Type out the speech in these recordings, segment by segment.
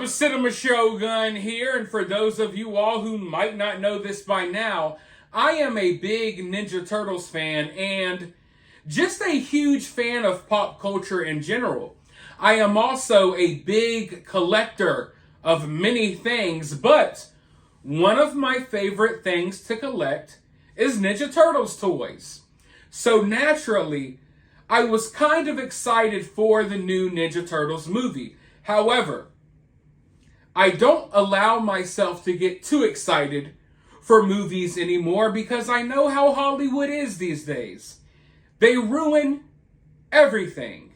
up, Cinema Shogun here, and for those of you all who might not know this by now, I am a big Ninja Turtles fan and just a huge fan of pop culture in general. I am also a big collector of many things, but one of my favorite things to collect is Ninja Turtles toys. So naturally, I was kind of excited for the new Ninja Turtles movie. However, I don't allow myself to get too excited for movies anymore because I know how Hollywood is these days. They ruin everything.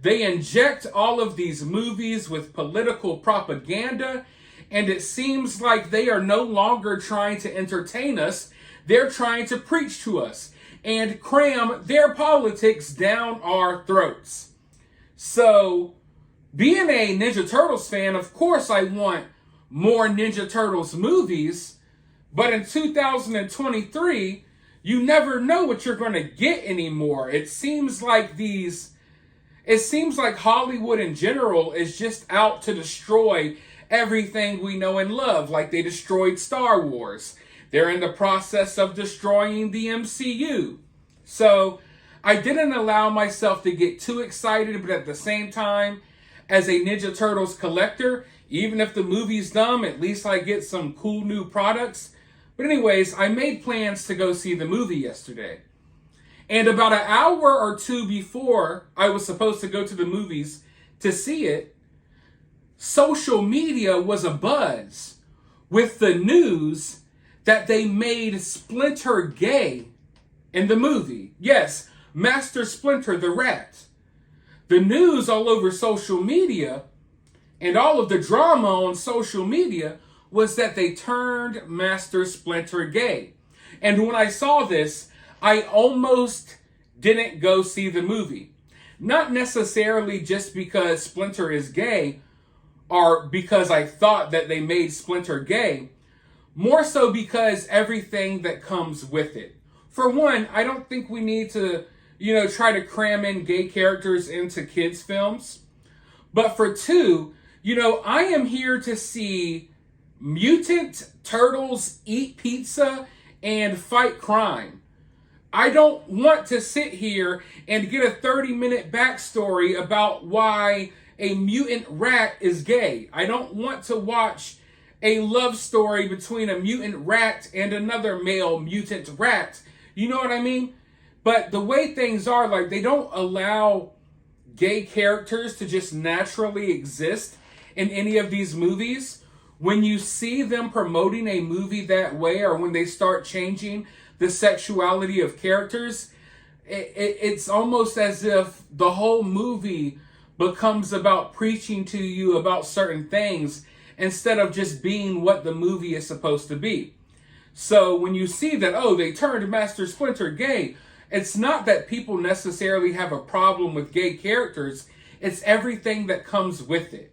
They inject all of these movies with political propaganda, and it seems like they are no longer trying to entertain us. They're trying to preach to us and cram their politics down our throats. So, being a Ninja Turtles fan, of course I want more Ninja Turtles movies, but in 2023, you never know what you're going to get anymore. It seems like Hollywood in general is just out to destroy everything we know and love, like they destroyed Star Wars. They're in the process of destroying the MCU. So I didn't allow myself to get too excited, but at the same time, as a Ninja Turtles collector, even if the movie's dumb, at least I get some cool new products. But anyways, I made plans to go see the movie yesterday. And about an hour or two before I was supposed to go to the movies to see it, social media was abuzz with the news that they made Splinter gay in the movie. Yes, Master Splinter the Rat. The news all over social media and all of the drama on social media was that they turned Master Splinter gay. And when I saw this, I almost didn't go see the movie. Not necessarily just because Splinter is gay or because I thought that they made Splinter gay, more so because everything that comes with it. For one, I don't think we need to try to cram in gay characters into kids' films. But for two, I am here to see mutant turtles eat pizza and fight crime. I don't want to sit here and get a 30-minute backstory about why a mutant rat is gay. I don't want to watch a love story between a mutant rat and another male mutant rat. You know what I mean? But the way things are, like, they don't allow gay characters to just naturally exist in any of these movies. When you see them promoting a movie that way, or when they start changing the sexuality of characters, it's almost as if the whole movie becomes about preaching to you about certain things instead of just being what the movie is supposed to be. So when you see that, they turned Master Splinter gay, it's not that people necessarily have a problem with gay characters. It's everything that comes with it.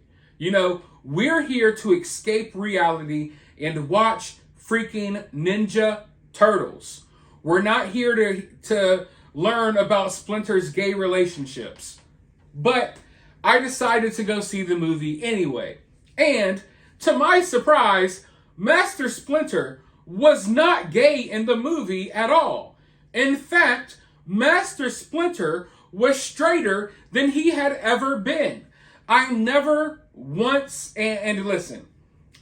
We're here to escape reality and watch freaking Ninja Turtles. We're not here to learn about Splinter's gay relationships. But I decided to go see the movie anyway. And to my surprise, Master Splinter was not gay in the movie at all. In fact, Master Splinter was straighter than he had ever been. I never once, and listen,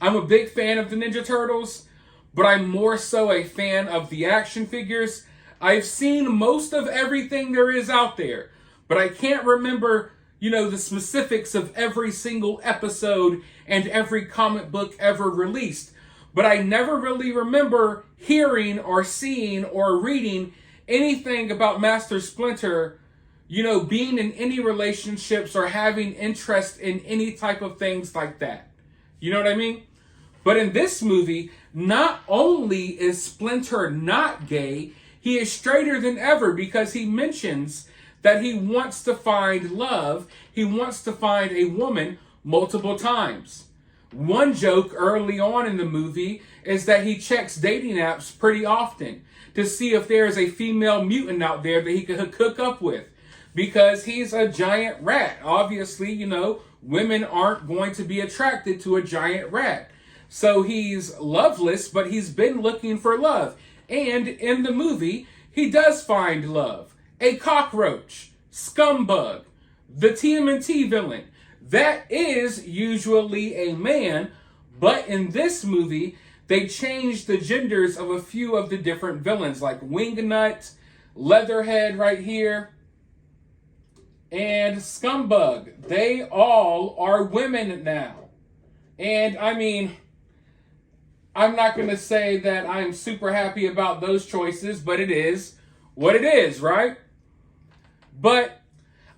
I'm a big fan of the Ninja Turtles, but I'm more so a fan of the action figures. I've seen most of everything there is out there, but I can't remember, the specifics of every single episode and every comic book ever released. But I never really remember hearing or seeing or reading anything about Master Splinter, being in any relationships or having interest in any type of things like that. You know what I mean? But in this movie, not only is Splinter not gay, he is straighter than ever because he mentions that he wants to find love. He wants to find a woman multiple times. One joke early on in the movie is that he checks dating apps pretty often to see if there's a female mutant out there that he could hook up with, because he's a giant rat. Obviously, women aren't going to be attracted to a giant rat. So he's loveless, but he's been looking for love. And in the movie, he does find love. A cockroach, scumbug, the TMNT villain. That is usually a man, but in this movie, they changed the genders of a few of the different villains, like Wingnut, Leatherhead right here, and Scumbug. They all are women now. And I mean, I'm not going to say that I'm super happy about those choices, but it is what it is, right? But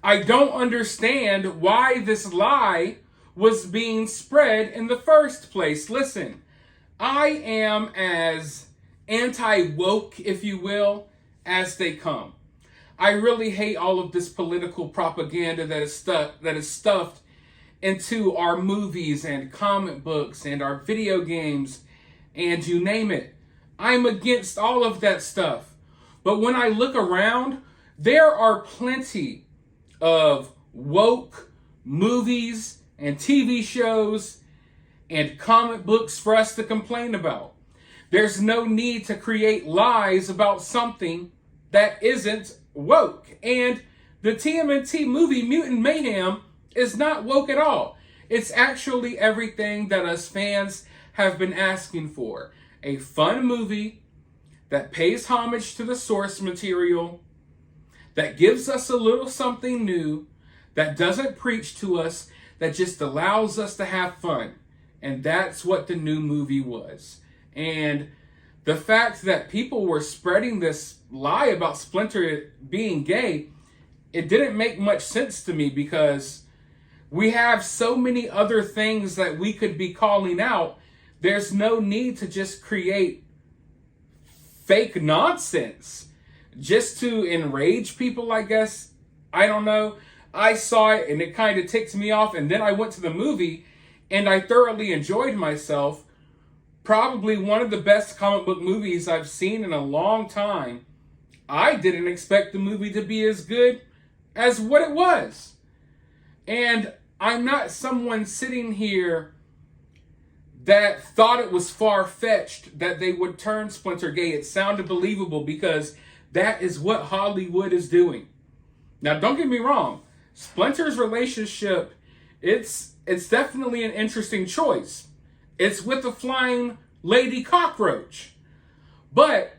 I don't understand why this lie was being spread in the first place. Listen, I am as anti-woke, if you will, as they come. I really hate all of this political propaganda that is stuffed into our movies and comic books and our video games and you name it. I'm against all of that stuff. But when I look around, there are plenty of woke movies and TV shows and comic books for us to complain about. There's no need to create lies about something that isn't woke. And the TMNT movie Mutant Mayhem is not woke at all. It's actually everything that us fans have been asking for. A fun movie that pays homage to the source material, that gives us a little something new, that doesn't preach to us, that just allows us to have fun. And that's what the new movie was. And the fact that people were spreading this lie about Splinter being gay, it didn't make much sense to me because we have so many other things that we could be calling out. There's no need to just create fake nonsense just to enrage people, I guess. I don't know. I saw it and it kind of ticked me off. And then I went to the movie and I thoroughly enjoyed myself. Probably one of the best comic book movies I've seen in a long time. I didn't expect the movie to be as good as what it was. And I'm not someone sitting here that thought it was far-fetched that they would turn Splinter gay. It sounded believable because that is what Hollywood is doing. Now, don't get me wrong. Splinter's relationship, it's definitely an interesting choice. It's with a flying lady cockroach. But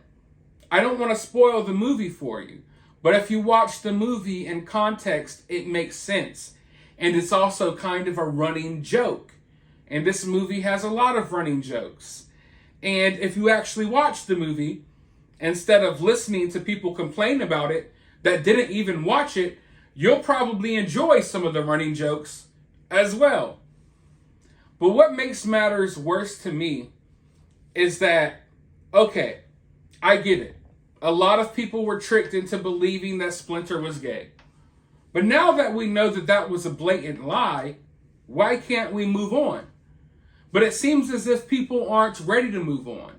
I don't want to spoil the movie for you. But if you watch the movie in context, it makes sense. And it's also kind of a running joke. And this movie has a lot of running jokes. And if you actually watch the movie, instead of listening to people complain about it that didn't even watch it, you'll probably enjoy some of the running jokes as well. But what makes matters worse to me is that, okay, I get it. A lot of people were tricked into believing that Splinter was gay. But now that we know that that was a blatant lie, why can't we move on? But it seems as if people aren't ready to move on.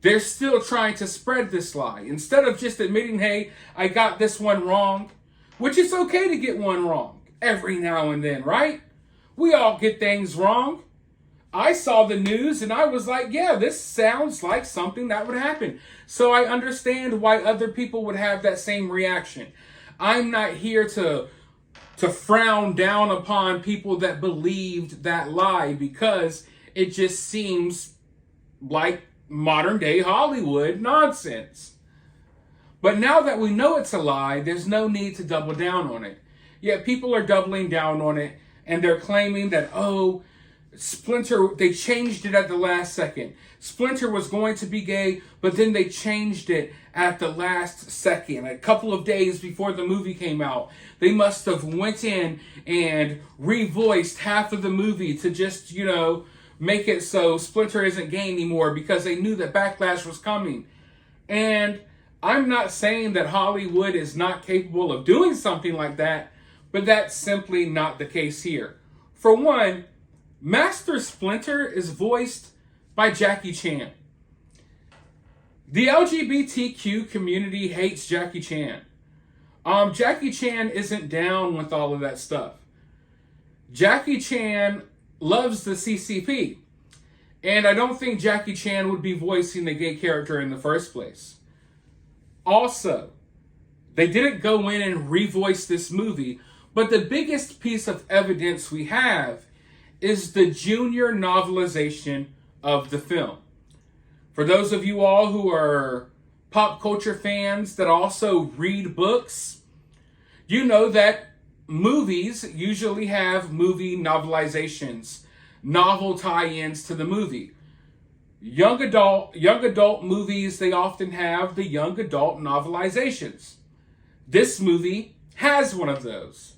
They're still trying to spread this lie. Instead of just admitting, hey, I got this one wrong, which is okay to get one wrong every now and then, right? We all get things wrong. I saw the news and I was like, yeah, this sounds like something that would happen. So I understand why other people would have that same reaction. I'm not here to frown down upon people that believed that lie because it just seems like modern day Hollywood nonsense. But now that we know it's a lie, there's no need to double down on it. Yet people are doubling down on it and they're claiming that, oh, Splinter, they changed it at the last second. Splinter was going to be gay, but then they changed it at the last second, a couple of days before the movie came out. They must have went in and revoiced half of the movie to just, make it so Splinter isn't gay anymore because they knew that backlash was coming. And I'm not saying that Hollywood is not capable of doing something like that, but that's simply not the case here. For one, Master Splinter is voiced by Jackie Chan. The LGBTQ community hates Jackie Chan. Jackie Chan isn't down with all of that stuff. Jackie Chan loves the CCP. And I don't think Jackie Chan would be voicing a gay character in the first place. Also, they didn't go in and revoice this movie, but the biggest piece of evidence we have is the junior novelization of the film. For those of you all who are pop culture fans that also read books, you know that movies usually have movie novelizations, novel tie-ins to the movie. Young adult movies, they often have the young adult novelizations. This movie has one of those.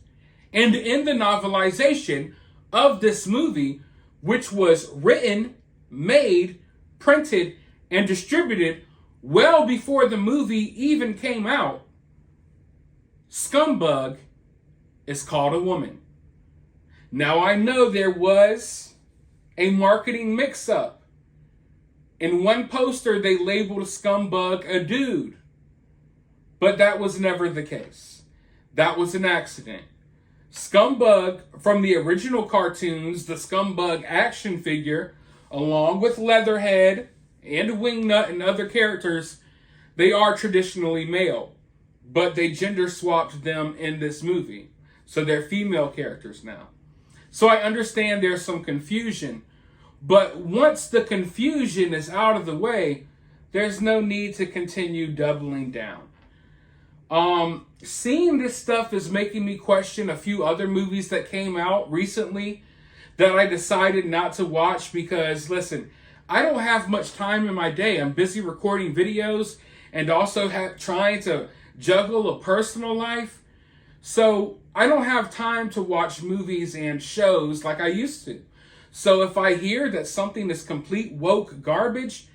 And in the novelization of this movie, which was written, made, printed, and distributed well before the movie even came out, Scumbag is called a woman. Now I know there was a marketing mix-up. In one poster, they labeled Scumbag a dude. But that was never the case. That was an accident. Scumbag, from the original cartoons, the Scumbag action figure, along with Leatherhead and Wingnut and other characters, they are traditionally male. But they gender swapped them in this movie. So they're female characters now. So I understand there's some confusion. But once the confusion is out of the way, there's no need to continue doubling down. Seeing this stuff is making me question a few other movies that came out recently that I decided not to watch because, listen, I don't have much time in my day. I'm busy recording videos and also trying to juggle a personal life. So I don't have time to watch movies and shows like I used to. So if I hear that something is complete woke garbage,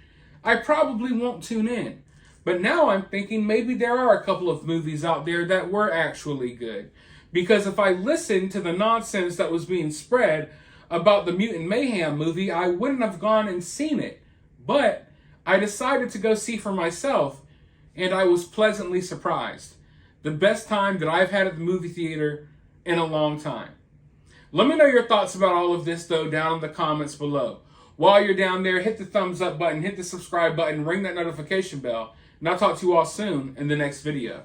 I probably won't tune in. But now I'm thinking maybe there are a couple of movies out there that were actually good. Because if I listened to the nonsense that was being spread about the Mutant Mayhem movie, I wouldn't have gone and seen it. But I decided to go see for myself, and I was pleasantly surprised. The best time that I've had at the movie theater in a long time. Let me know your thoughts about all of this, though, down in the comments below. While you're down there, hit the thumbs up button, hit the subscribe button, ring that notification bell, and I'll talk to you all soon in the next video.